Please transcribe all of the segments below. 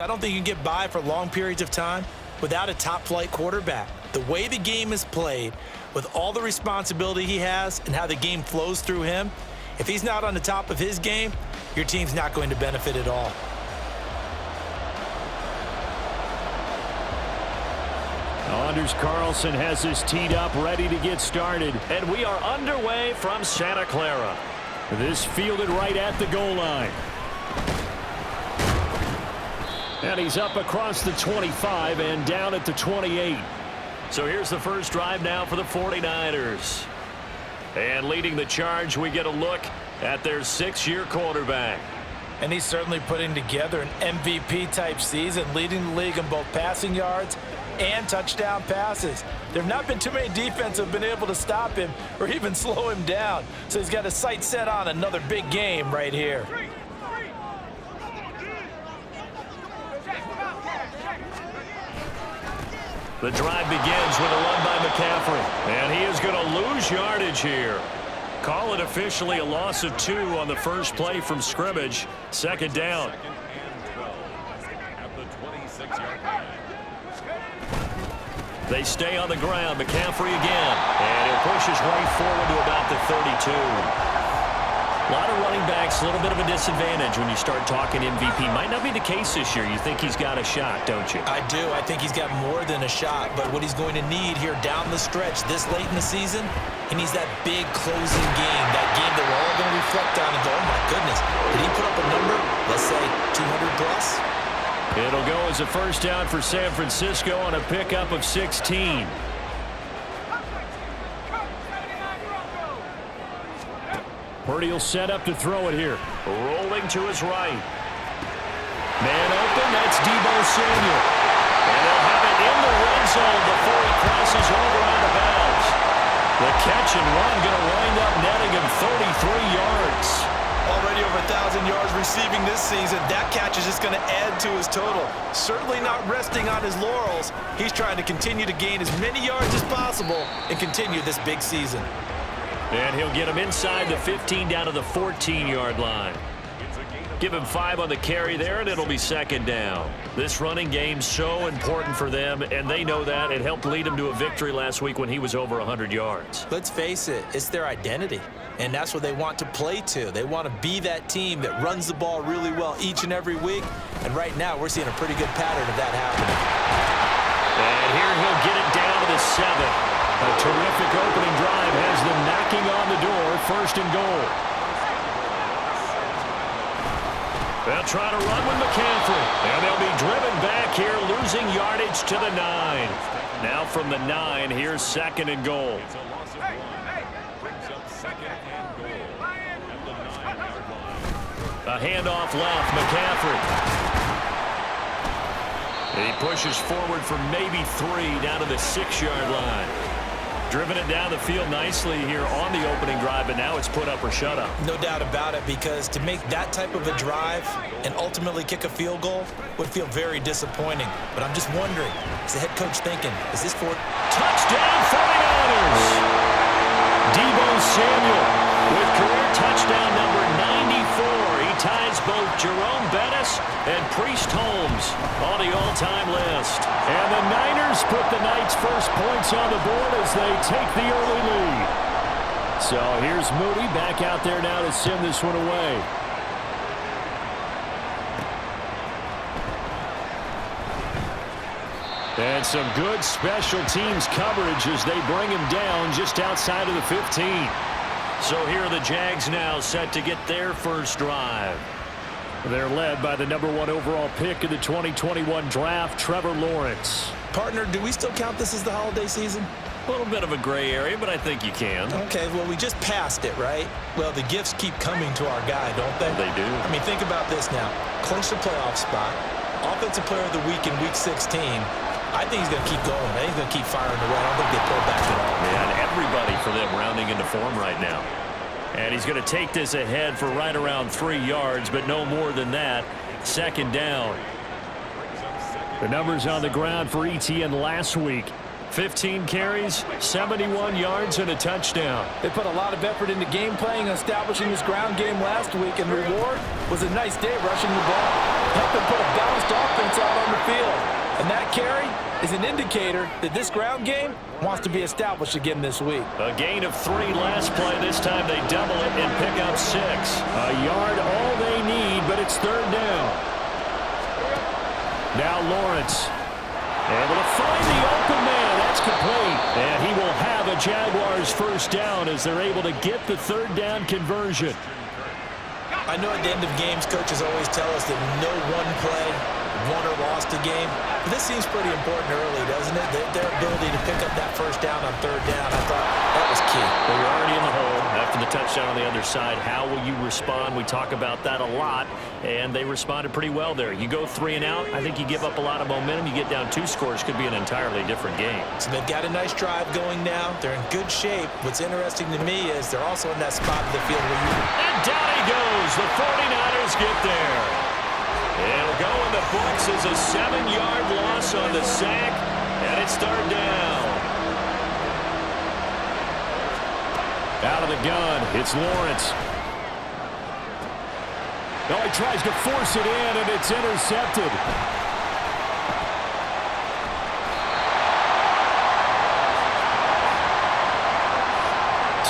I don't think you can get by for long periods of time without a top-flight quarterback. The way the game is played, with all the responsibility he has and how the game flows through him, if he's not on the top of his game, your team's not going to benefit at all. Anders Carlson has this teed up, ready to get started. And we are underway from Santa Clara. This fielded right at the goal line. And he's up across the 25 and down at the 28. So here's the first drive now for the 49ers. And leading the charge, we get a look at their 6-year quarterback. And he's certainly putting together an MVP-type season, leading the league in both passing yards and touchdown passes. There have not been too many defenses that have been able to stop him or even slow him down. So he's got his sights set on another big game right here. The drive begins with a run by McCaffrey. And he is going to lose yardage here. Call it officially a loss of 2 on the first play from scrimmage. Second down. They stay on the ground. McCaffrey again. And he'll push his way forward to about the 32. A lot of running backs, a little bit of a disadvantage when you start talking MVP. Might not be the case this year. You think he's got a shot, don't you? I do. I think he's got more than a shot. But what he's going to need here down the stretch this late in the season, he needs that big closing game, that game that we're all going to reflect on and go, oh, my goodness, did he put up a number, let's say, 200 plus? It'll go as a first down for San Francisco on a pickup of 16. Purdy will set up to throw it here. Rolling to his right. Man open, that's Deebo Samuel. And they'll have it in the red zone before he crosses over out of bounds. The catch and run going to wind up netting him 33 yards. Already over 1,000 yards receiving this season. That catch is just going to add to his total. Certainly not resting on his laurels. He's trying to continue to gain as many yards as possible and continue this big season. And he'll get him inside the 15 down to the 14-yard line. Give him 5 on the carry there, and it'll be second down. This running game's so important for them, and they know that. It helped lead them to a victory last week when he was over 100 yards. Let's face it, it's their identity, and that's what they want to play to. They want to be that team that runs the ball really well each and every week, and right now we're seeing a pretty good pattern of that happening. And here he'll get it down to the 7. A terrific opening drive has them knocking on the door, first and goal. They'll try to run with McCaffrey, and they'll be driven back here, losing yardage to the 9. Now from the 9, here's second and goal. A handoff left, McCaffrey. He pushes forward for maybe 3 down to the 6-yard line. Driven it down the field nicely here on the opening drive, but now it's put up or shut up. No doubt about it, because to make that type of a drive and ultimately kick a field goal would feel very disappointing. But I'm just wondering, is the head coach thinking, is this for touchdown 49ers? Deebo Samuel with career touchdown number 94. He ties both Jerome Bettis and Priest Holmes on the all-time list. And the Niners put the Knights' first points on the board as they take the early lead. So here's Moody back out there now to send this one away. And some good special teams coverage as they bring him down just outside of the 15. So here are the Jags now set to get their first drive. They're led by the #1 overall pick of the 2021 draft, Trevor Lawrence. Partner, do we still count this as the holiday season? A little bit of a gray area, but I think you can. Okay, well, we just passed it, right? Well, the gifts keep coming to our guy, don't they? They do. I mean, think about this now. Clinch the playoff spot. Offensive player of the week in Week 16. I think he's going to keep going. I think he's going to keep firing away. I don't think they pull back at all. Man, everybody for them rounding into form right now. And he's going to take this ahead for right around 3 yards, but no more than that. Second down. The numbers on the ground for ETN last week. 15 carries, 71 yards, and a touchdown. They put a lot of effort into game playing and establishing this ground game last week, and the reward was a nice day rushing the ball. helping put a balanced offense out on the field. And that carry is an indicator that this ground game wants to be established again this week. A gain of 3 last play. This time they double it and pick up 6. A yard all they need, but it's 3rd down. Now Lawrence able to find the open man. That's complete. And he will have a Jaguars first down as they're able to get the 3rd down conversion. I know at the end of games, coaches always tell us that no one play won or lost a game. But this seems pretty important early, doesn't it? Their ability to pick up that first down on 3rd down, I thought that was key. Well, you're already in the hole after the touchdown on the other side. How will you respond? We talk about that a lot, and they responded pretty well there. You go 3 and out, I think you give up a lot of momentum. You get down 2 scores, could be an entirely different game. So they've got a nice drive going now. They're in good shape. What's interesting to me is they're also in that spot of the field where you... And down he goes. The 49ers get there. It'll go in the books as a 7-yard loss on the sack, and it's 3rd down. Out of the gun, it's Lawrence. Oh, he tries to force it in, and it's intercepted.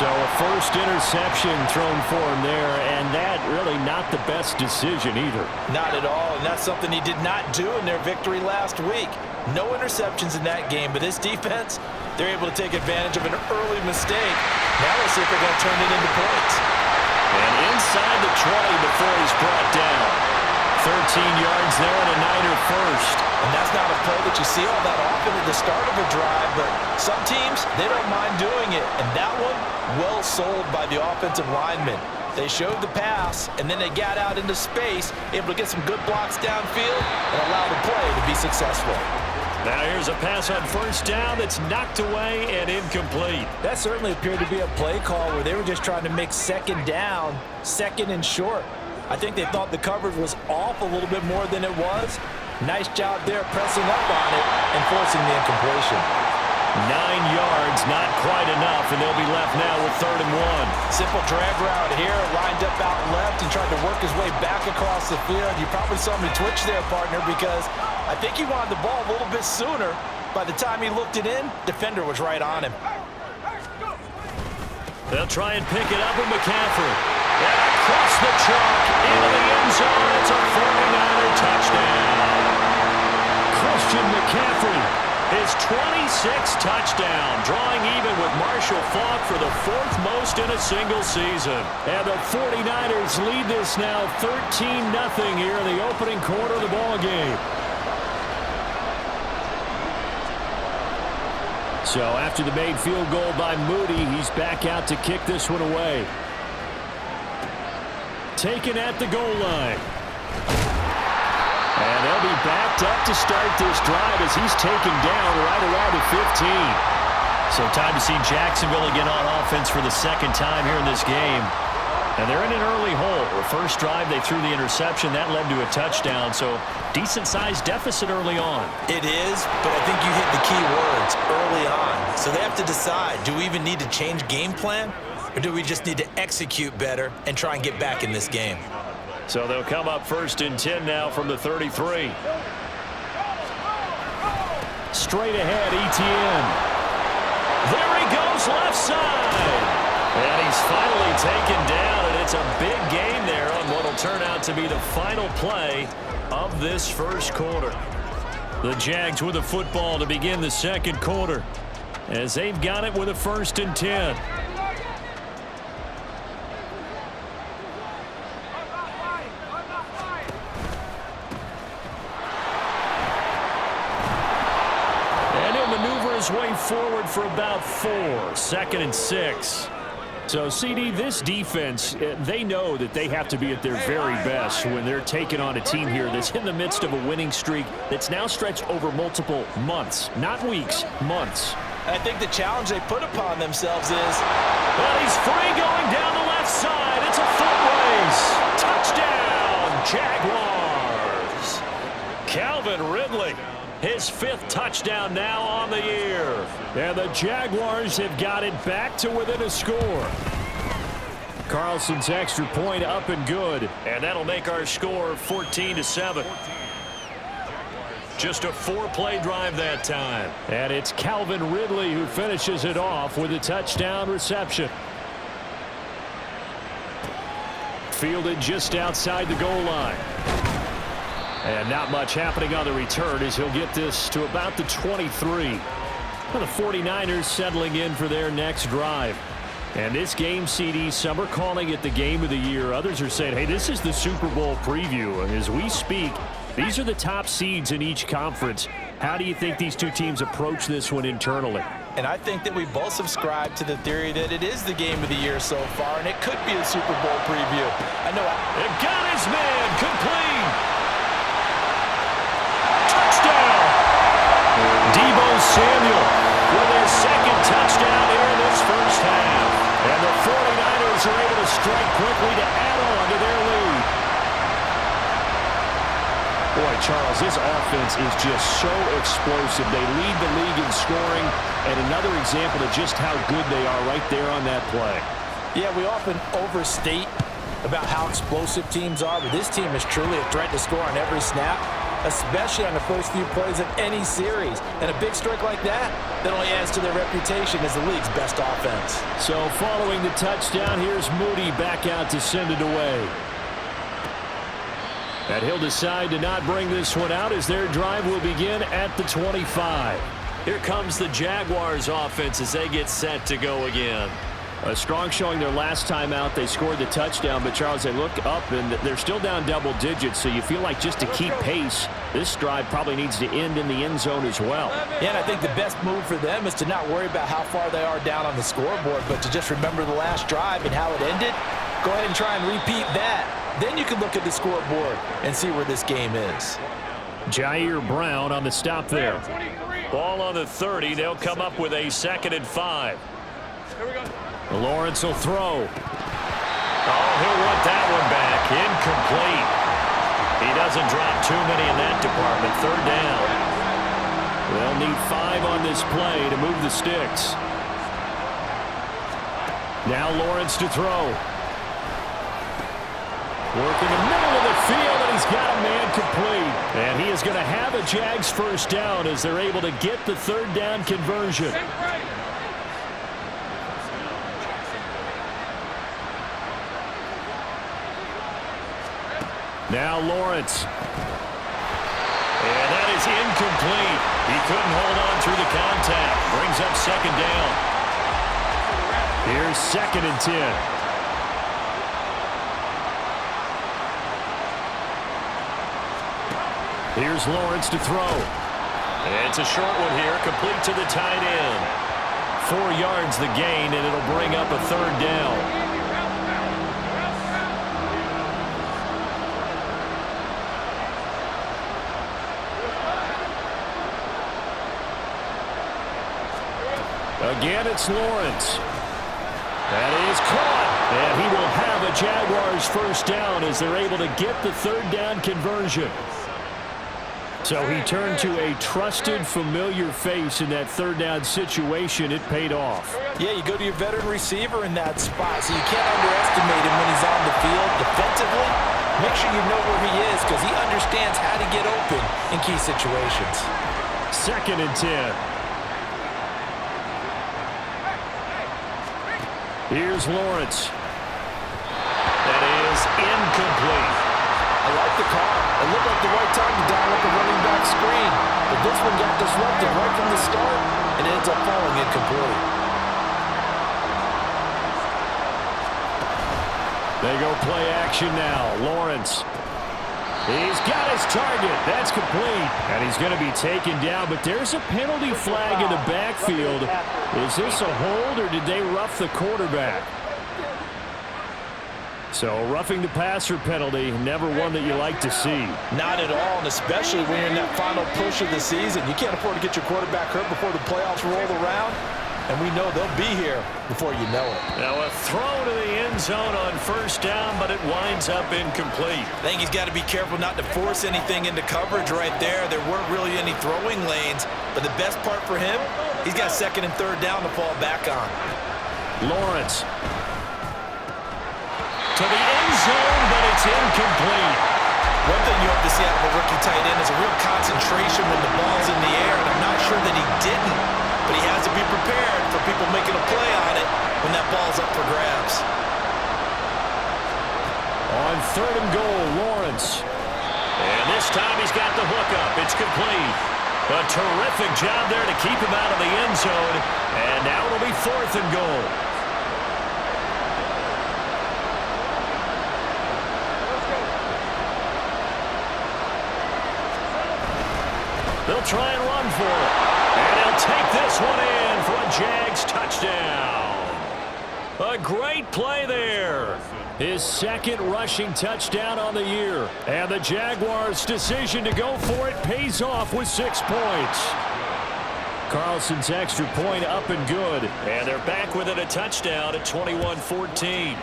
So a first interception thrown for him there, and that really not the best decision either. Not at all, and that's something he did not do in their victory last week. No interceptions in that game, but this defense, they're able to take advantage of an early mistake. Now let's see if they're going to turn it into points. And inside the 20 before he's brought down. 13 yards there and a Niner first. And that's not a play that you see all that often at the start of a drive, but some teams, they don't mind doing it. And that one, well sold by the offensive lineman. They showed the pass, and then they got out into space, able to get some good blocks downfield and allow the play to be successful. Now here's a pass on 1st down that's knocked away and incomplete. That certainly appeared to be a play call where they were just trying to make 2nd down, 2nd and short. I think they thought the coverage was off a little bit more than it was. Nice job there pressing up on it and forcing the incompletion. 9 yards, not quite enough, and they'll be left now with 3rd and 1. Simple drag route here, lined up out left and tried to work his way back across the field. You probably saw me twitch there, partner, because I think he wanted the ball a little bit sooner. By the time he looked it in, defender was right on him. They'll try and pick it up with McCaffrey. And across the chalk, into the end zone. It's a 49er touchdown. Christian McCaffrey. His 26th touchdown, drawing even with Marshall Faulk for the 4th most in a single season. And the 49ers lead this now 13-0 here in the opening quarter of the ball game. So after the made field goal by Moody, he's back out to kick this one away. Taken at the goal line. And they'll be backed up to start this drive as he's taken down right around the 15. So time to see Jacksonville again on offense for the 2nd time here in this game. And they're in an early hole. The first drive, they threw the interception. That led to a touchdown. So decent-sized deficit early on. It is, but I think you hit the key words early on. So they have to decide, do we even need to change game plan? Or do we just need to execute better and try and get back in this game? So they'll come up 1st and 10 now from the 33. Straight ahead, Etienne. There he goes, left side. And he's finally taken down, and it's a big gain there on what will turn out to be the final play of this first quarter. The Jags with the football to begin the 2nd quarter as they've got it with a 1st and 10. His way forward for about 4. 2nd and 6. So, CD, this defense, they know that they have to be at their very best when they're taking on a team here that's in the midst of a winning streak that's now stretched over multiple months, not weeks, months. I think the challenge they put upon themselves is... Well, he's free going down the left side. It's a foot race. Touchdown, Jaguars. Calvin Ridley. His 5th touchdown now on the year. And the Jaguars have got it back to within a score. Carlson's extra point up and good. And that'll make our score 14-7. Just a 4-play drive that time. And it's Calvin Ridley who finishes it off with a touchdown reception. Fielded just outside the goal line. And not much happening on the return as he'll get this to about the 23. Well, the 49ers settling in for their next drive. And this game, CD, some are calling it the game of the year. Others are saying, hey, this is the Super Bowl preview. And as we speak, these are the top seeds in each conference. How do you think these two teams approach this one internally? And I think that we both subscribe to the theory that it is the game of the year so far, and it could be a Super Bowl preview. I know. It got his man complete. Touchdown. Deebo Samuel With his second touchdown here in this first half. And the 49ers are able to strike quickly to add on to their lead. Boy, Charles, this offense is just so explosive. They lead the league in scoring, and another example of just how good they are right there on that play. Yeah, we often overstate about how explosive teams are, but this team is truly a threat to score on every snap, especially on the first few plays of any series. And a big strike like that only adds to their reputation as the league's best offense. So following the touchdown, here's Moody back out to send it away. And he'll decide to not bring this one out as their drive will begin at the 25. Here comes the Jaguars offense as they get set to go again. A strong showing their last time out. They scored the touchdown, but Charles, they look up and they're still down double digits, so you feel like just to keep pace, this drive probably needs to end in the end zone as well. Yeah, and I think the best move for them is to not worry about how far they are down on the scoreboard, but to just remember the last drive and how it ended. Go ahead and try and repeat that. Then you can look at the scoreboard and see where this game is. Jair Brown on the stop there. Ball on the 30. They'll come up with a 2nd and 5. Lawrence will throw. Oh, he'll want that one back. Incomplete. He doesn't drop too many in that department. 3rd down. They'll need 5 on this play to move the sticks. Now Lawrence to throw. Working the middle of the field, and he's got a man complete. And he is going to have a Jags first down as they're able to get the 3rd down conversion. Now Lawrence. And that is incomplete. He couldn't hold on through the contact. Brings up 2nd down. Here's 2nd and 10. Here's Lawrence to throw. It's a short one here, complete to the tight end. 4 yards the gain, and it'll bring up a 3rd down. Again, it's Lawrence. That is caught. And he will have a Jaguars first down as they're able to get the 3rd down conversion. So he turned to a trusted, familiar face in that 3rd down situation. It paid off. Yeah, you go to your veteran receiver in that spot, so you can't underestimate him when he's on the field defensively. Make sure you know where he is because he understands how to get open in key situations. 2nd and 10. Here's Lawrence. That is incomplete. I like the call. It looked like the right time to dial up a running back screen. But this one got disrupted right from the start and ends up falling incomplete. They go play action now. Lawrence. He's got his target. That's complete. And he's going to be taken down, but there's a penalty flag in the backfield. Is this a hold, or did they rough the quarterback? So roughing the passer penalty, never one that you like to see. Not at all, and especially when you're in that final push of the season. You can't afford to get your quarterback hurt before the playoffs roll around. And we know they'll be here before you know it. Now a throw to the end zone on 1st down, but it winds up incomplete. I think he's got to be careful not to force anything into coverage right there. There weren't really any throwing lanes, but the best part for him, he's got 2nd and 3rd down to fall back on. Lawrence. to the end zone, but it's incomplete. One thing you hope to see out of a rookie tight end is a real concentration when the ball's in the air, and I'm not sure that he didn't, but he has to be prepared for people making a play on it when that ball's up for grabs. On 3rd and goal, Lawrence. And this time he's got the hookup. It's complete. A terrific job there to keep him out of the end zone. And now it'll be 4th and goal. They'll try and run for it. And he'll take this one in for a Jags touchdown. A great play there. His 2nd rushing touchdown on the year. And the Jaguars' decision to go for it pays off with 6 points. Carlson's extra point up and good. And they're back within a touchdown at 21-14.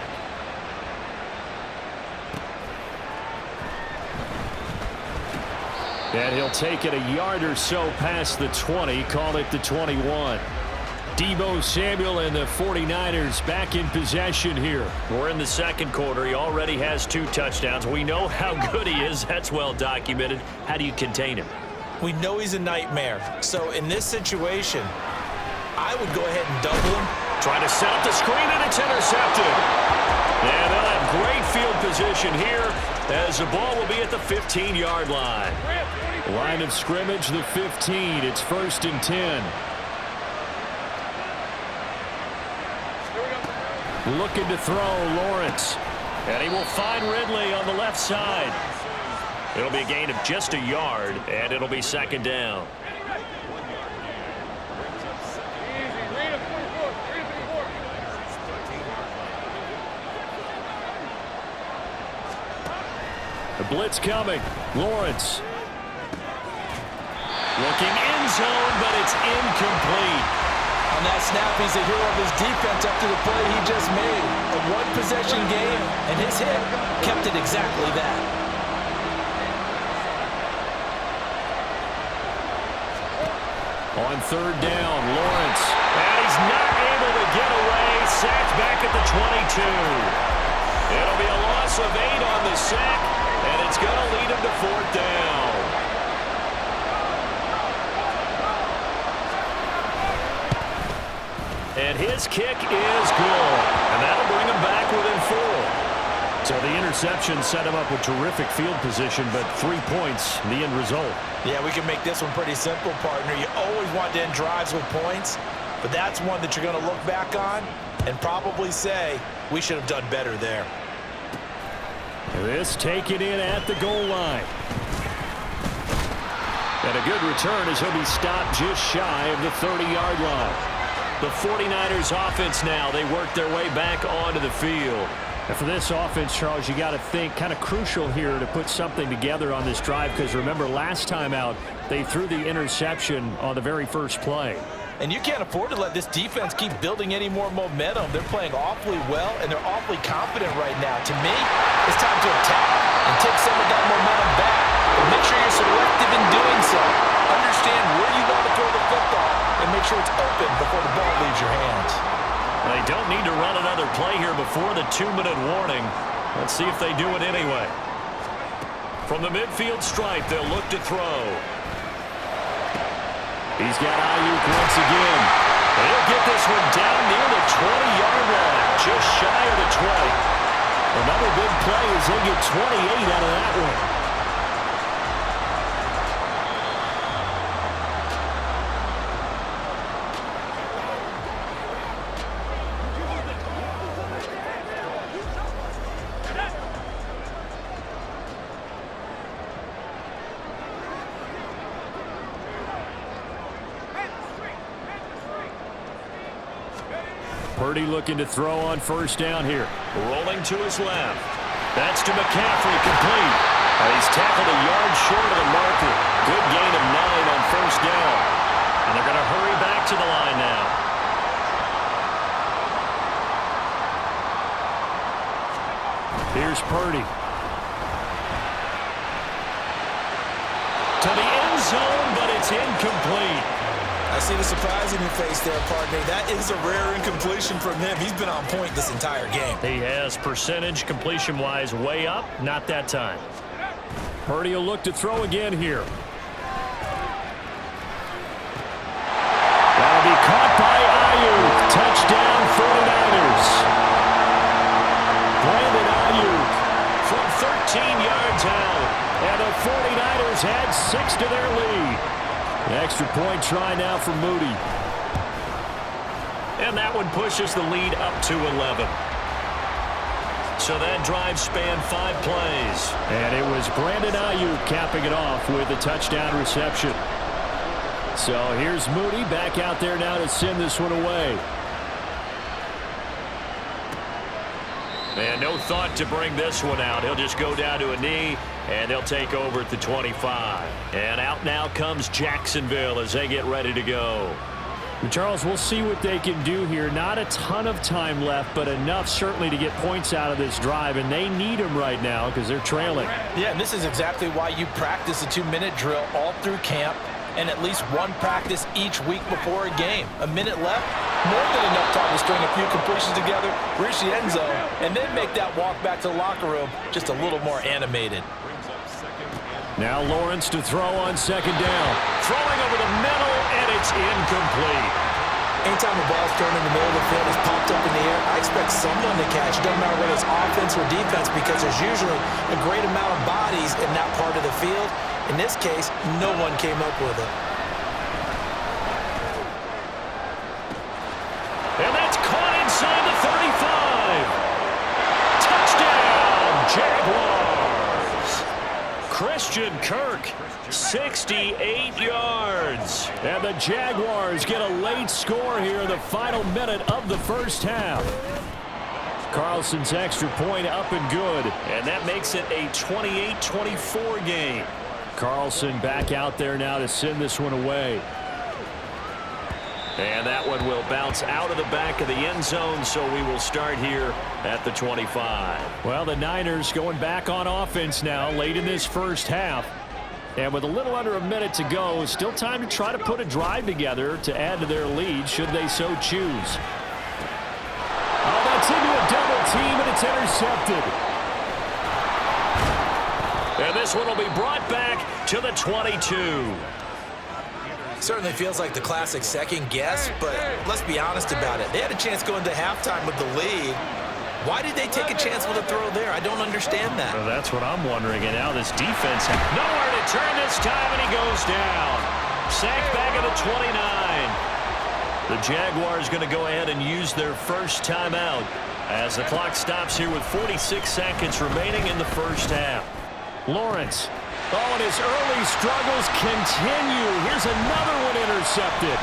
And he'll take it a yard or so past the 20, call it the 21. Deebo Samuel and the 49ers back in possession here. We're in the 2nd quarter. He already has 2 touchdowns. We know how good he is. That's well documented. How do you contain him? We know he's a nightmare. So in this situation, I would go ahead and double him. Trying to set up the screen, and it's intercepted. And they'll have great field position here as the ball will be at the 15-yard line. Line of scrimmage, the 15. It's 1st and 10. Looking to throw, Lawrence. And he will find Ridley on the left side. It'll be a gain of just a yard, and it'll be 2nd down. The blitz coming. Lawrence. Looking end zone, but it's incomplete. On that snap, he's a hero of his defense up to the play he just made. A one-possession game, and his hit kept it exactly that. On 3rd down, Lawrence. And he's not able to get away. Sacked back at the 22. It'll be a loss of 8 on the sack, and it's going to lead him to 4th down. And his kick is good. And that'll bring him back within 4. So the interception set him up with terrific field position, but 3 points, the end result. Yeah, we can make this one pretty simple, partner. You always want to end drives with points, but that's one that you're going to look back on and probably say, we should have done better there. This taken in at the goal line. And a good return as he'll be stopped just shy of the 30-yard line. The 49ers offense now, they work their way back onto the field. And for this offense, Charles, you got to think kind of crucial here to put something together on this drive, because remember last time out, they threw the interception on the very first play. And you can't afford to let this defense keep building any more momentum. They're playing awfully well, and they're awfully confident right now. To me, it's time to attack and take some of that momentum back. But make sure you're selective in doing so. Understand where you want to throw the football and make sure it's open before the ball leaves your hands. They don't need to run another play here before the 2-minute warning. Let's see if they do it anyway. From the midfield stripe, they'll look to throw. He's got Ayuk once again. He'll get this one down near the 20-yard line, just shy of the 20. Another big play as they get 28 out of that one. Purdy looking to throw on 1st down here. Rolling to his left. That's to McCaffrey, complete. He's tackled a yard short of the marker. Good gain of 9 on 1st down. And they're going to hurry back to the line now. Here's Purdy. To the end zone, but it's incomplete. I see the surprise in your face there, partner. That is a rare incompletion from him. He's been on point this entire game. He has percentage completion-wise way up. Not that time. Purdy will look to throw again here. That'll be caught by Ayuk. Touchdown 49ers. Brandon Ayuk From 13 yards out. and the 49ers add 6 to their lead. Extra point try now for Moody. And that one pushes the lead up to 11. So that drive spanned 5 plays. And it was Brandon Ayuk capping it off with a touchdown reception. So here's Moody back out there now to send this one away. And no thought to bring this one out. He'll just go down to a knee, and they'll take over at the 25. And out now comes Jacksonville as they get ready to go. And Charles, we'll see what they can do here. Not a ton of time left, but enough certainly to get points out of this drive, and they need them right now because they're trailing. Yeah, and this is exactly why you practice a 2-minute drill all through camp and at least one practice each week before a game. A minute left, more than enough time to string a few completions together, reach the end zone, and then make that walk back to the locker room just a little more animated. Now Lawrence to throw on second down. Throwing over the middle, and it's incomplete. Anytime the ball's thrown in the middle of the field, it's popped up in the air, I expect someone to catch. Doesn't matter whether it's offense or defense, because there's usually a great amount of bodies in that part of the field. In this case, no one came up with it. And that's caught inside the 35. Touchdown, Jaguars. Christian Kirk, 68 yards. And the Jaguars get a late score here in the final minute of the first half. Carlson's extra point up and good. And that makes it a 28-24 game. Carlson back out there now to send this one away. And that one will bounce out of the back of the end zone, so we will start here at the 25. Well, the Niners going back on offense now late in this first half. And with a little under a minute to go, still time to try to put a drive together to add to their lead should they so choose. Oh, that's into a double team, and it's intercepted. And this one will be brought back to the 22. Certainly feels like the classic second guess, but let's be honest about it. They had a chance going to halftime with the lead. Why did they take a chance with a throw there? I don't understand that. Well, that's what I'm wondering. And now this defense has nowhere to turn this time, and he goes down. Sacked back at the 29. The Jaguars going to go ahead and use their first timeout as the clock stops here with 46 seconds remaining in the first half. Lawrence. Oh, and his early struggles continue. Here's another one intercepted.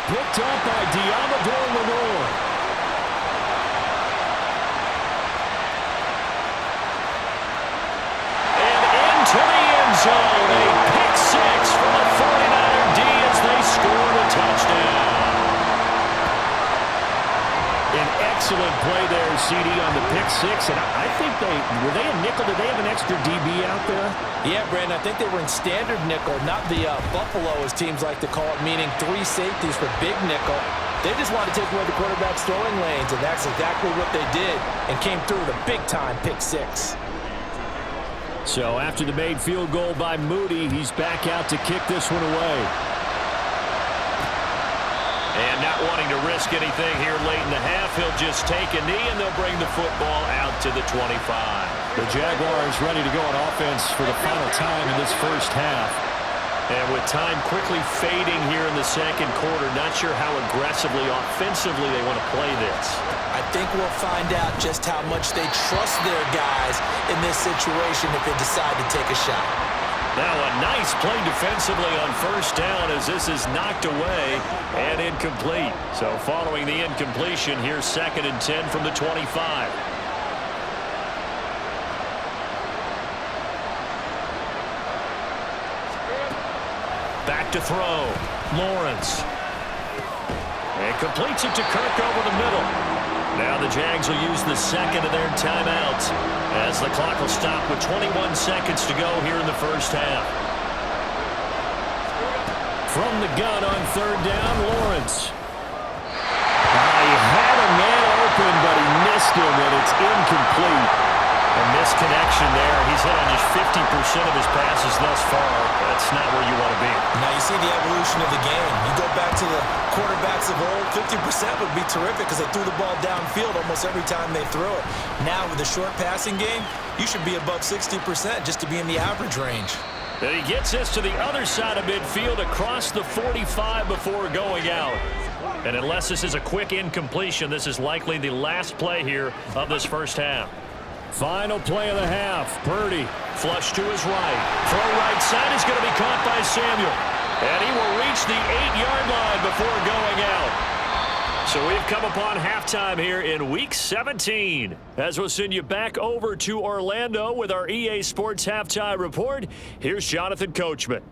Picked up by Diamador Lenore. And into the end zone. A pick six from the 49er D as they score the touchdown. An excellent play there, CD, on the pick six. And I think were they a nickel? Did they have an extra DB out there? Yeah, Brandon, I think they were in standard nickel, not the Buffalo, as teams like to call it, meaning 3 safeties for big nickel. They just wanted to take away the quarterback's throwing lanes, and that's exactly what they did, and came through with a big-time pick six. So after the made field goal by Moody, he's back out to kick this one away. And not wanting to risk anything here late in the half, he'll just take a knee, and they'll bring the football out to the 25. The Jaguars ready to go on offense for the final time in this first half. And with time quickly fading here in the second quarter, not sure how aggressively, offensively they want to play this. I think we'll find out just how much they trust their guys in this situation if they decide to take a shot. Now a nice play defensively on first down as this is knocked away and incomplete. So following the incompletion, here's 2nd and 10 from the 25. Back to throw. Lawrence. And completes it to Kirk over the middle. Now the Jags will use the second of their timeouts as the clock will stop with 21 seconds to go here in the first half. From the gun on third down, Lawrence. He had a man open, but he missed him, and it's incomplete. A misconnection there. He's hit on just 50% of his passes thus far. That's not where you want to be. Now you see the evolution of the game. You go back to the quarterbacks of old, 50% would be terrific because they threw the ball downfield almost every time they throw it. Now with the short passing game, you should be above 60% just to be in the average range. And he gets this to the other side of midfield across the 45 before going out. And unless this is a quick incompletion, this is likely the last play here of this first half. Final play of the half. Purdy. Flush to his right. Throw right side is going to be caught by Samuel. And he will reach the 8-yard line before going out. So we've come upon halftime here in Week 17. As we'll send you back over to Orlando with our EA Sports Halftime Report, here's Jonathan Coachman.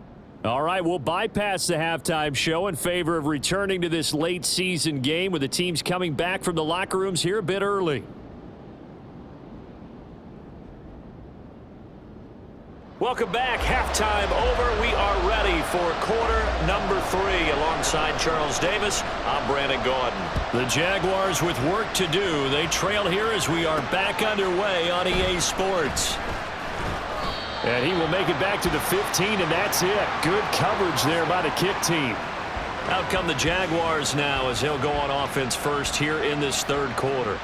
All right, we'll bypass the halftime show in favor of returning to this late season game with the teams coming back from the locker rooms here a bit early. Welcome back. Halftime over. We are ready for quarter number 3. Alongside Charles Davis, I'm Brandon Gaudin. The Jaguars with work to do. They trail here as we are back underway on EA Sports. And he will make it back to the 15, and that's it. Good coverage there by the kick team. Out come the Jaguars now as they'll go on offense first here in this third quarter.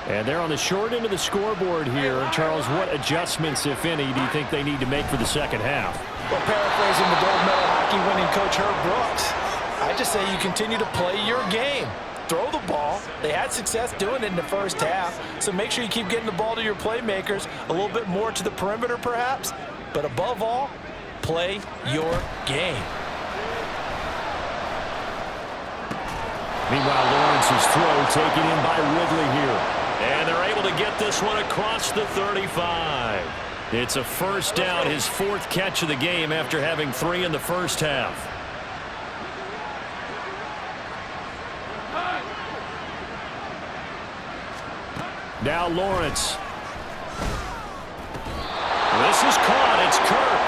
And they're on the short end of the scoreboard here. Charles, what adjustments, if any, do you think they need to make for the second half? Well, paraphrasing the gold medal hockey winning coach Herb Brooks, I just say you continue to play your game. Throw the ball. They had success doing it in the first half, so make sure you keep getting the ball to your playmakers, a little bit more to the perimeter perhaps, but above all, play your game. Meanwhile, Lawrence's throw taken in by Ridley here. And they're able to get this one across the 35. It's a first down, his 4th catch of the game after having 3 in the first half. Now Lawrence. This is caught. It's Kirk.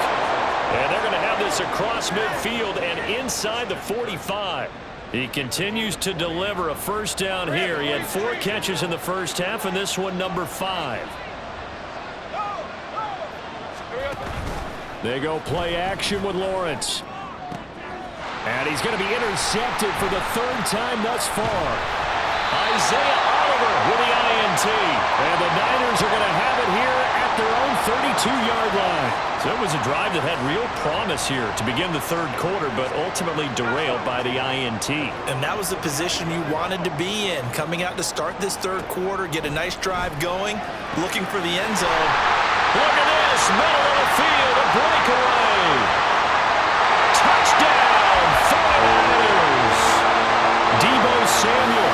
And they're going to have this across midfield and inside the 45. He continues to deliver a first down here. He had 4 catches in the first half, and this one number 5. They go play action with Lawrence. And he's going to be intercepted for the 3rd time thus far. Isaiah Oliver with the INT. And the Niners are going to have it here at their own 32-yard line. So it was a drive that had real promise here to begin the third quarter, but ultimately derailed by the INT. And that was the position you wanted to be in, coming out to start this third quarter, get a nice drive going, looking for the end zone. Look at this, middle of the field, a breakaway. Touchdown, 49ers. Deebo Samuel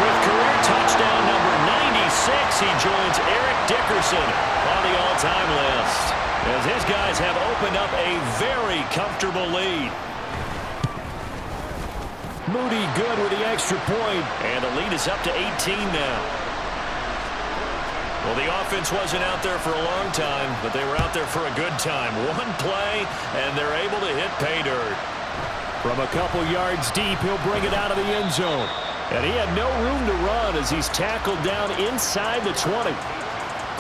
with career touchdown number 96. He joins Eric Dickerson on the all-time list, as his guys have opened up a very comfortable lead. Moody good with the extra point. And the lead is up to 18 now. Well, the offense wasn't out there for a long time, but they were out there for a good time. One play, and they're able to hit pay dirt. From a couple yards deep, he'll bring it out of the end zone. And he had no room to run as he's tackled down inside the 20.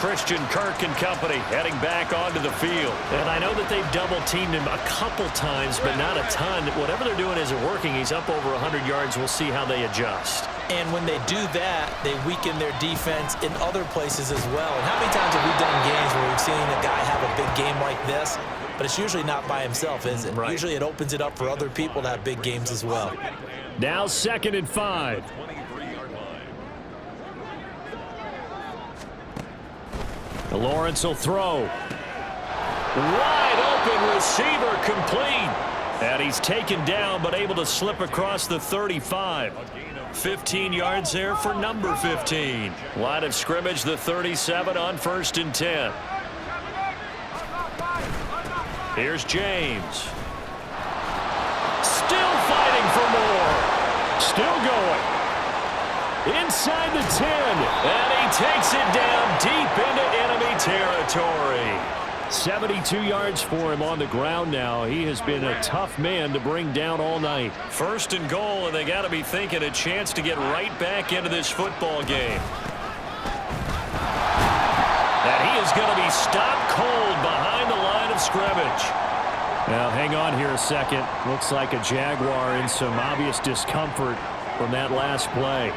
Christian Kirk and company heading back onto the field. And I know that they've double-teamed him a couple times, but not a ton. Whatever they're doing isn't working. He's up over 100 yards. We'll see how they adjust. And when they do that, they weaken their defense in other places as well. And how many times have we done games where we've seen a guy have a big game like this? But it's usually not by himself, is it? Right. Usually it opens it up for other people to have big games as well. Now 2nd and 5. Lawrence will throw. Wide open receiver complete. And he's taken down but able to slip across the 35. 15 yards there for number 15. Line of scrimmage, the 37 on 1st and 10. Here's James. Still fighting for more. Still going. Inside the 10. And he takes it down deep into enemy territory. 72 yards for him on the ground now. He has been a tough man to bring down all night. First and goal, and they got to be thinking a chance to get right back into this football game. And he is going to be stopped cold behind the line of scrimmage. Now, hang on here a second. Looks like a Jaguar in some obvious discomfort from that last play.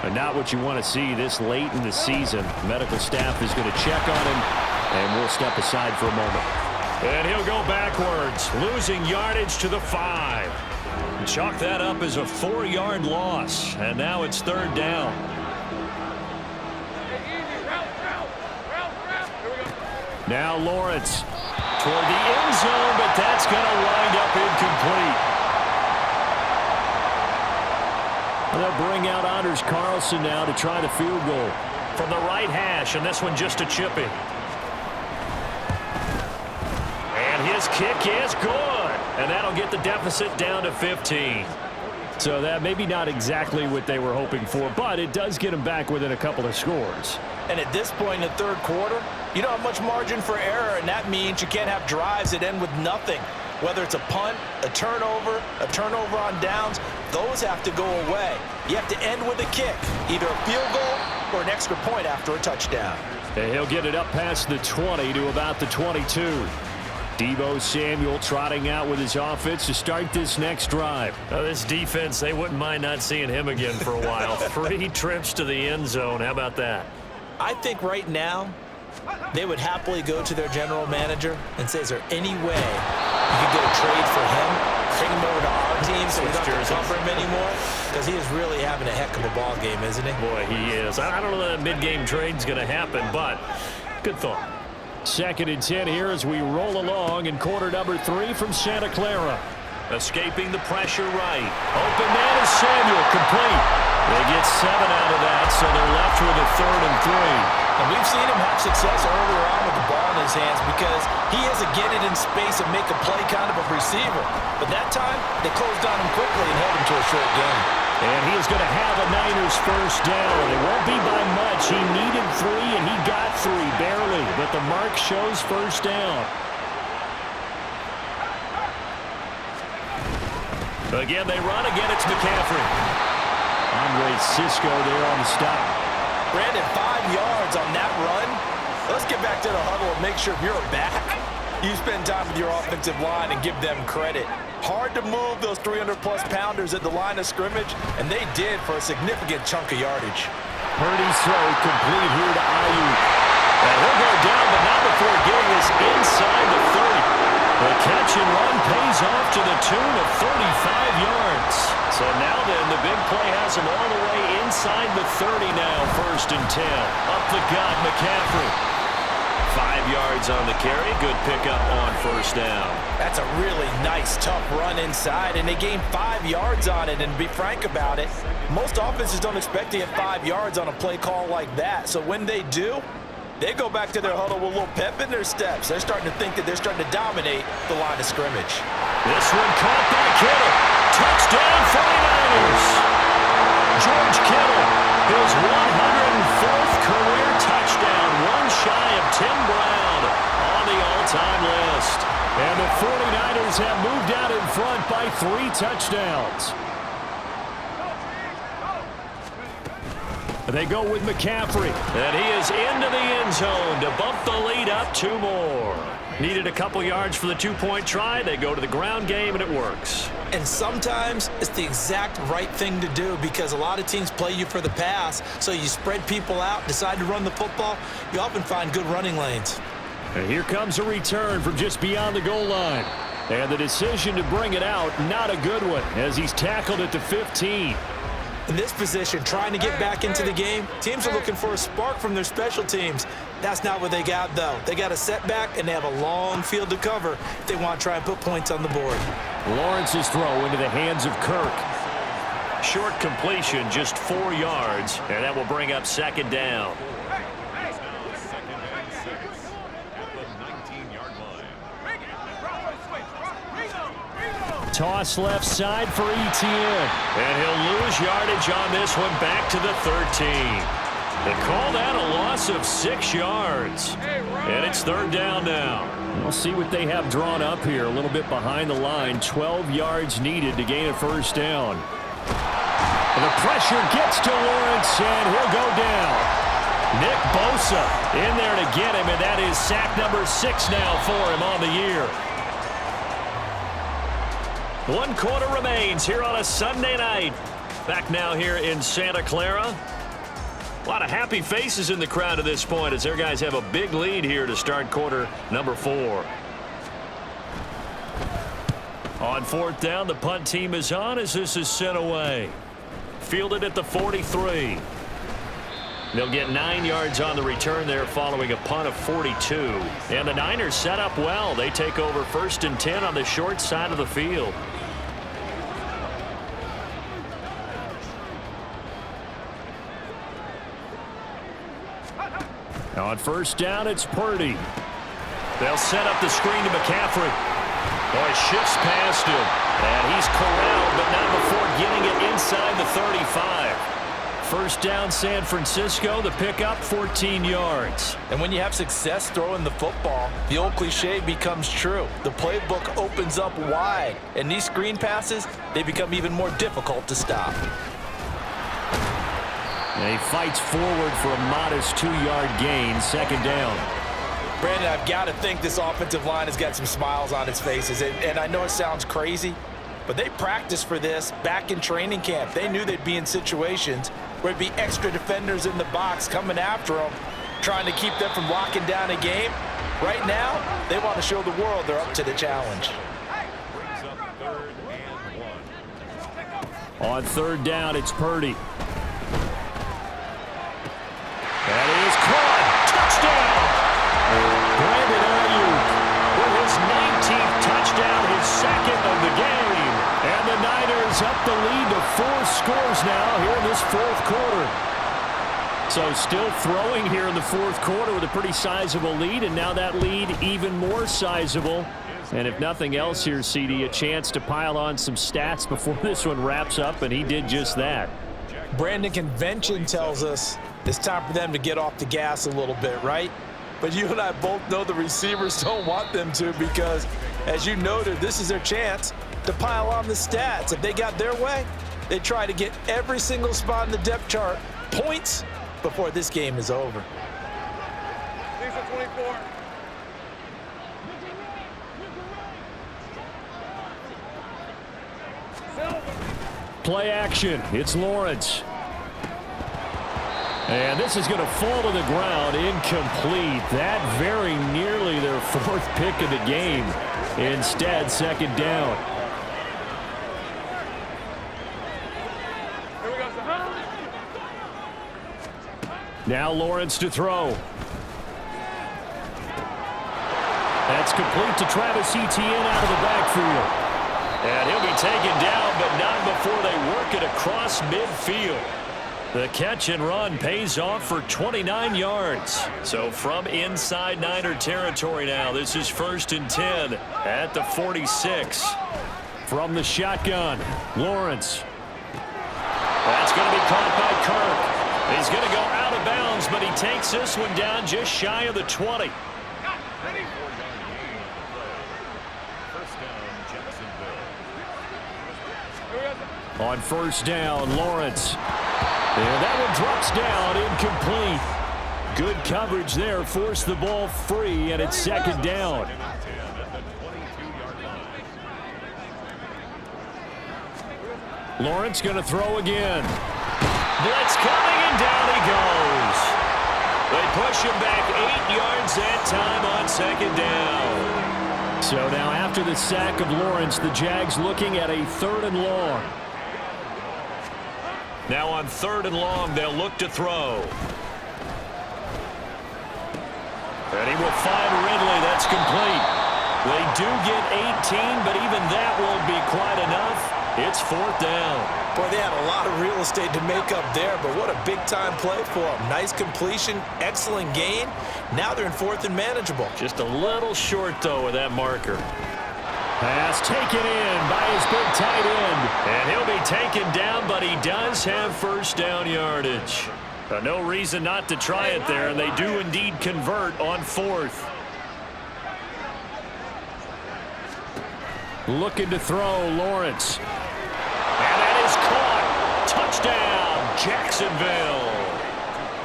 But not what you want to see this late in the season. Medical staff is going to check on him, and we'll step aside for a moment. And he'll go backwards, losing yardage to the 5. Chalk that up as a 4-yard loss, and now it's third down. Now Lawrence toward the end zone, but that's going to wind up incomplete. They'll bring out Anders Carlson now to try the field goal. From the right hash, and this one just a chipping. And his kick is good. And that'll get the deficit down to 15. So that maybe not exactly what they were hoping for, but it does get them back within a couple of scores. And at this point in the third quarter, you don't have much margin for error, and that means you can't have drives that end with nothing. Whether it's a punt, a turnover on downs, those have to go away. You have to end with a kick, either a field goal or an extra point after a touchdown. And he'll get it up past the 20 to about the 22. Deebo Samuel trotting out with his offense to start this next drive. This defense, they wouldn't mind not seeing him again for a while. 3 trips to the end zone. How about that? I think right now they would happily go to their general manager and say, is there any way you could get a trade for him, bring him over to our team so we don't have to cover him anymore? Because he is really having a heck of a ball game, isn't he? Boy, he is. I don't know that mid-game trade's going to happen, but good thought. 2nd and 10 here as we roll along in quarter number 3 from Santa Clara. Escaping the pressure right. Open man is Samuel, complete. They get 7 out of that, so they're left with a 3rd and 3. And we've seen him have success earlier on with the ball in his hands because he has to get it in space and make a play kind of a receiver. But that time, they closed on him quickly and held him to a short game. And he is going to have a Niners first down. It won't be by much. He needed 3, and he got 3, barely. But the mark shows first down. Again, they run. Again, it's McCaffrey. Andre Cisco there on the stop. Brandon, 5 yards on that run. Let's get back to the huddle and make sure you're back. You spend time with your offensive line and give them credit. Hard to move those 300-plus pounders at the line of scrimmage, and they did for a significant chunk of yardage. Purdy's throw complete here to Ayuk. And he'll go down, but not before getting this inside the 30. The catch and run pays off to the tune of 35 yards. So now then, the big play has him all the way inside the 30 now, 1st and 10. Up the gut, McCaffrey. 5 yards on the carry. Good pickup on first down. That's a really nice, tough run inside, and they gained 5 yards on it. And to be frank about it, most offenses don't expect to get 5 yards on a play call like that. So when they do, they go back to their huddle with a little pep in their steps. They're starting to think that they're starting to dominate the line of scrimmage. This one caught by Kittle. Touchdown 49ers. George Kittle, his 104th career touchdown, one shy of Tim Brown on the all-time list. And the 49ers have moved out in front by 3 touchdowns. They go with McCaffrey. And he is into the end zone to bump the lead up 2 more. Needed a couple yards for the 2-point try. They go to the ground game, and it works. And sometimes it's the exact right thing to do because a lot of teams play you for the pass, so you spread people out, decide to run the football. You often find good running lanes. And here comes a return from just beyond the goal line. And the decision to bring it out, not a good one, as he's tackled at the 15. In this position, trying to get back into the game, teams are looking for a spark from their special teams. That's not what they got, though. They got a setback, and they have a long field to cover if they want to try and put points on the board. Lawrence's throw into the hands of Kirk. Short completion, just 4 yards, and that will bring up 2nd down. Toss left side for Etienne. And he'll lose yardage on this one back to the 13. They call that a loss of 6 yards. And it's third down now. We'll see what they have drawn up here. A little bit behind the line. 12 yards needed to gain a first down. And the pressure gets to Lawrence, and he'll go down. Nick Bosa in there to get him, and that is sack number 6 now for him on the year. 1 quarter remains here on a Sunday night. Back now here in Santa Clara. A lot of happy faces in the crowd at this point as their guys have a big lead here to start quarter number 4. On fourth down, the punt team is on as this is sent away. Fielded at the 43. They'll get 9 yards on the return there following a punt of 42. And the Niners set up well. They take over 1st and 10 on the short side of the field. On first down, it's Purdy. They'll set up the screen to McCaffrey. Oh, he shifts past him. And he's corralled, but not before getting it inside the 35. First down, San Francisco. The pickup, 14 yards. And when you have success throwing the football, the old cliche becomes true. The playbook opens up wide. And these screen passes, they become even more difficult to stop. And he fights forward for a modest 2-yard gain, second down. Brandon, I've got to think this offensive line has got some smiles on its faces. And I know it sounds crazy, but they practiced for this back in training camp. They knew they'd be in situations where it'd be extra defenders in the box coming after them, trying to keep them from locking down a game. Right now, they want to show the world they're up to the challenge. On third down, it's Purdy. That is caught. Touchdown! Brandon Ayuk with his 19th touchdown, his second of the game. And the Niners up the lead to 4 scores now here in this fourth quarter. So still throwing here in the fourth quarter with a pretty sizable lead, and now that lead even more sizable. And if nothing else here, CD, a chance to pile on some stats before this one wraps up, and he did just that. Brandon, convention tells us it's time for them to get off the gas a little bit, right? But you and I both know the receivers don't want them to because, as you noted, this is their chance to pile on the stats. If they got their way, they try to get every single spot in the depth chart points before this game is over. 24. Play action. It's Lawrence. And this is going to fall to the ground, incomplete. That very nearly their 4th pick of the game. Instead, second down. Now Lawrence to throw. That's complete to Travis Etienne out of the backfield. And he'll be taken down, but not before they work it across midfield. The catch and run pays off for 29 yards. So from inside Niner territory now, this is 1st and 10 at the 46. From the shotgun, Lawrence. That's going to be caught by Kirk. He's going to go out of bounds, but he takes this one down just shy of the 20. On first down, Lawrence. And that one drops down, incomplete. Good coverage there, forced the ball free, and it's second down. Lawrence going to throw again. Blitz coming, and down he goes. They push him back 8 yards that time on second down. So now after the sack of Lawrence, the Jags looking at a 3rd and long. Now on 3rd and long, they'll look to throw. And he will find Ridley. That's complete. They do get 18, but even that won't be quite enough. It's 4th down. Boy, they had a lot of real estate to make up there, but what a big-time play for them. Nice completion, excellent gain. Now they're in 4th and manageable. Just a little short, though, with that marker. Pass taken in by his big tight end. And he'll be taken down, but he does have first down yardage. No reason not to try it there, and they do indeed convert on 4th. Looking to throw, Lawrence. And that is caught. Touchdown, Jacksonville.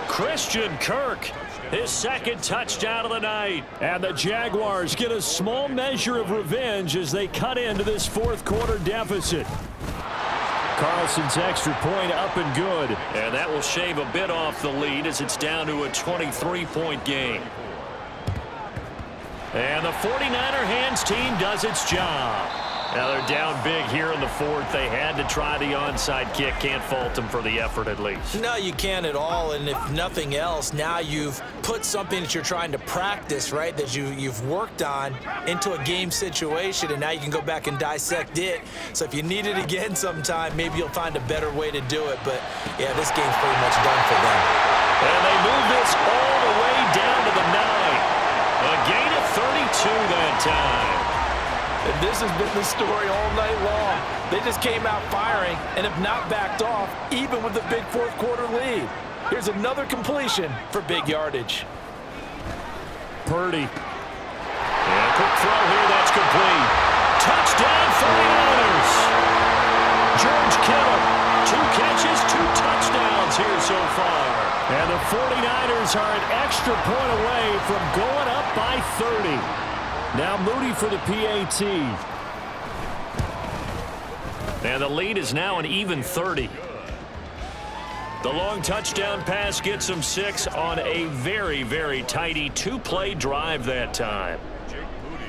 Christian Kirk, his 2nd touchdown of the night. And the Jaguars get a small measure of revenge as they cut into this 4th quarter deficit. Carlson's extra point up and good. And that will shave a bit off the lead as it's down to a 23-point game. And the 49er hands team does its job. Now they're down big here in the 4th. They had to try the onside kick. Can't fault them for the effort at least. No, you can't at all. And if nothing else, now you've put something that you're trying to practice, right, that you've worked on into a game situation, and now you can go back and dissect it. So if you need it again sometime, maybe you'll find a better way to do it. But, yeah, this game's pretty much done for them. And they move this all the way down to the 9. A gain of 32 that time. And this has been the story all night long. They just came out firing and have not backed off, even with the big 4th quarter lead. Here's another completion for big yardage. Purdy. And a quick throw here, that's complete. Touchdown 49ers. George Kittle, 2 catches, 2 touchdowns here so far. And the 49ers are an extra point away from going up by 30. Now Moody for the PAT. And the lead is now an even 30. The long touchdown pass gets them 6 on a very, very tidy 2-play drive that time.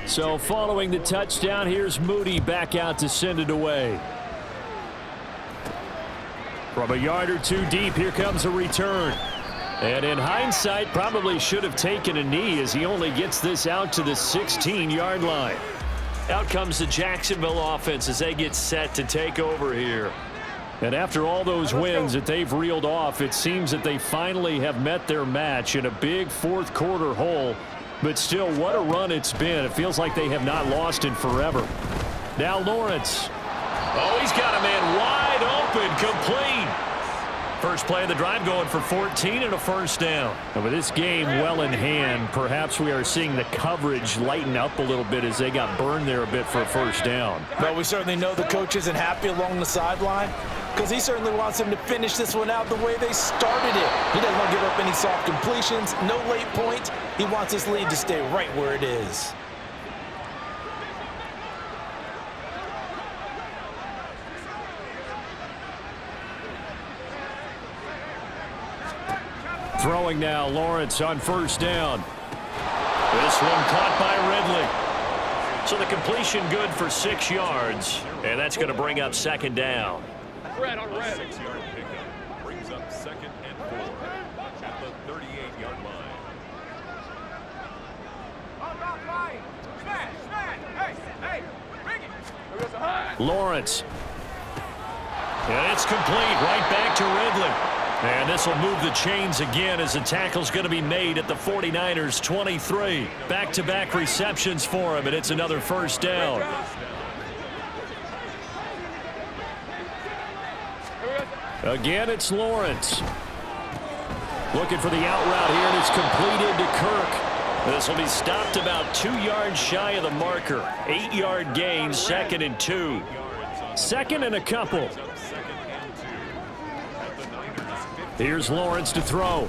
So following the touchdown, here's Moody back out to send it away. From a yard or 2 deep, here comes a return. And in hindsight, probably should have taken a knee as he only gets this out to the 16-yard line. Out comes the Jacksonville offense as they get set to take over here. And after all those wins that they've reeled off, it seems that they finally have met their match in a big 4th quarter hole. But still, what a run it's been. It feels like they have not lost in forever. Now Lawrence. Oh, he's got a man wide open, complete. First play of the drive going for 14 and a 1st down. And with this game well in hand, perhaps we are seeing the coverage lighten up a little bit as they got burned there a bit for a 1st down. But we certainly know the coach isn't happy along the sideline because he certainly wants them to finish this one out the way they started it. He doesn't want to give up any soft completions, no late points. He wants this lead to stay right where it is. Throwing now, Lawrence on 1st down. This one caught by Ridley. So the completion good for 6 yards, and that's going to bring up 2nd down. Red on red. 6-yard pickup brings up 2nd and 4 at the 38-yard line. Lawrence. And it's complete right back to Ridley. And this will move the chains again as the tackle's going to be made at the 49ers 23. Back-to-back receptions for him, and it's another 1st down. Again, it's Lawrence. Looking for the out route here, and it's completed to Kirk. This will be stopped about 2 yards shy of the marker. 8-yard gain, 2nd and 2. 2nd and a couple. Here's Lawrence to throw. And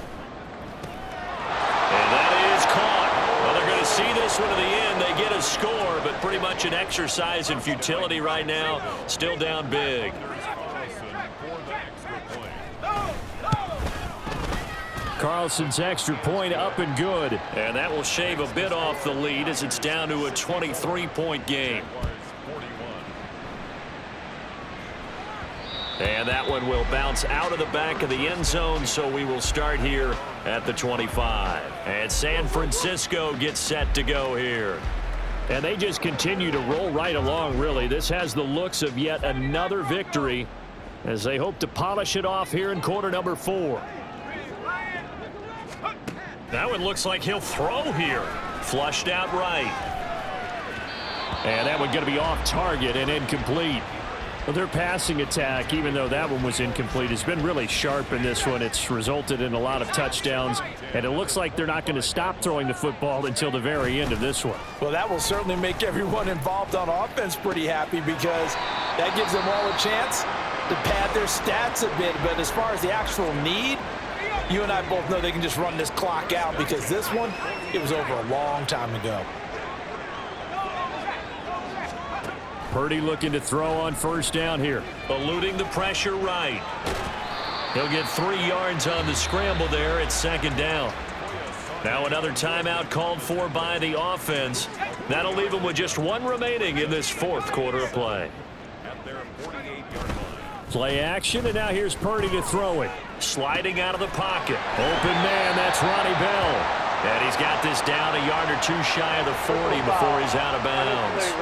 that is caught. Well, they're going to see this one to the end. They get a score, but pretty much an exercise in futility right now. Still down big. Carlson's extra point up and good. And that will shave a bit off the lead as it's down to a 23-point game. And that one will bounce out of the back of the end zone, so we will start here at the 25. And San Francisco gets set to go here. And they just continue to roll right along, really. This has the looks of yet another victory as they hope to polish it off here in quarter number 4. That one looks like he'll throw here. Flushed out right. And that one going to be off target and incomplete. Well, their passing attack, even though that one was incomplete, has been really sharp in this one. It's resulted in a lot of touchdowns, and it looks like they're not going to stop throwing the football until the very end of this one. Well, that will certainly make everyone involved on offense pretty happy because that gives them all a chance to pad their stats a bit. But as far as the actual need, you and I both know they can just run this clock out because this one, it was over a long time ago. Purdy looking to throw on first down here. Eluding the pressure right. He'll get 3 yards on the scramble there at second down. Now another timeout called for by the offense. That'll leave them with just 1 remaining in this fourth quarter of play. At their 48-yard line. Play action, and now here's Purdy to throw it. Sliding out of the pocket. Open man, that's Ronnie Bell. And he's got this down a yard or 2 shy of the 40 before he's out of bounds.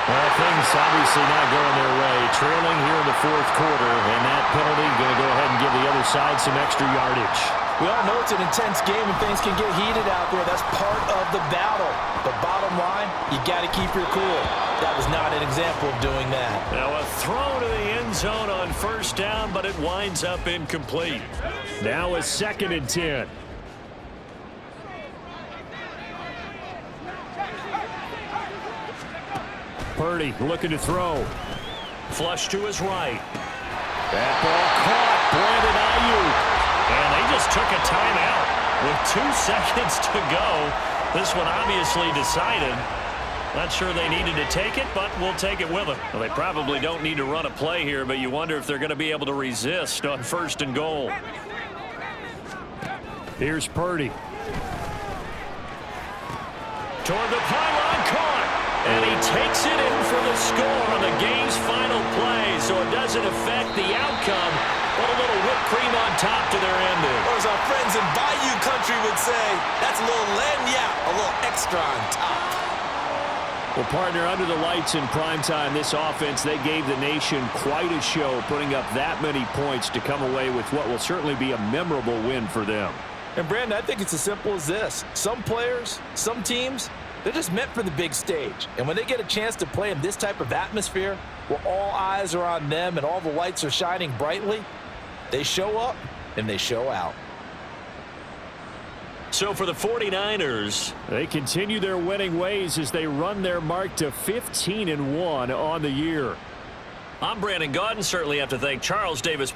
Well, things obviously not going their way. Trailing here in the fourth quarter, and that penalty going to go ahead and give the other side some extra yardage. We all know it's an intense game and things can get heated out there. That's part of the battle. But bottom line, you got to keep your cool. That was not an example of doing that. Now a throw to the end zone on first down, but it winds up incomplete. Now a 2nd and 10. Purdy looking to throw. Flush to his right. That ball caught. Brandon Ayuk. And they just took a timeout with 2 seconds to go. This one obviously decided. Not sure they needed to take it, but we'll take it with them. Well, they probably don't need to run a play here, but you wonder if they're going to be able to resist on 1st and goal. Here's Purdy. Toward the pylon, caught. And he takes it in for the score on the game's final play, so it doesn't affect the outcome, but a little whipped cream on top to their ending. Or as our friends in Bayou Country would say, that's a little lagniappe, a little extra on top. Well, partner, under the lights in primetime, this offense, they gave the nation quite a show, putting up that many points to come away with what will certainly be a memorable win for them. And, Brandon, I think it's as simple as this. Some players, some teams, they're just meant for the big stage. And when they get a chance to play in this type of atmosphere, where all eyes are on them and all the lights are shining brightly, they show up and they show out. So for the 49ers, they continue their winning ways as they run their mark to 15-1 on the year. I'm Brandon Gaudin. Certainly have to thank Charles Davis.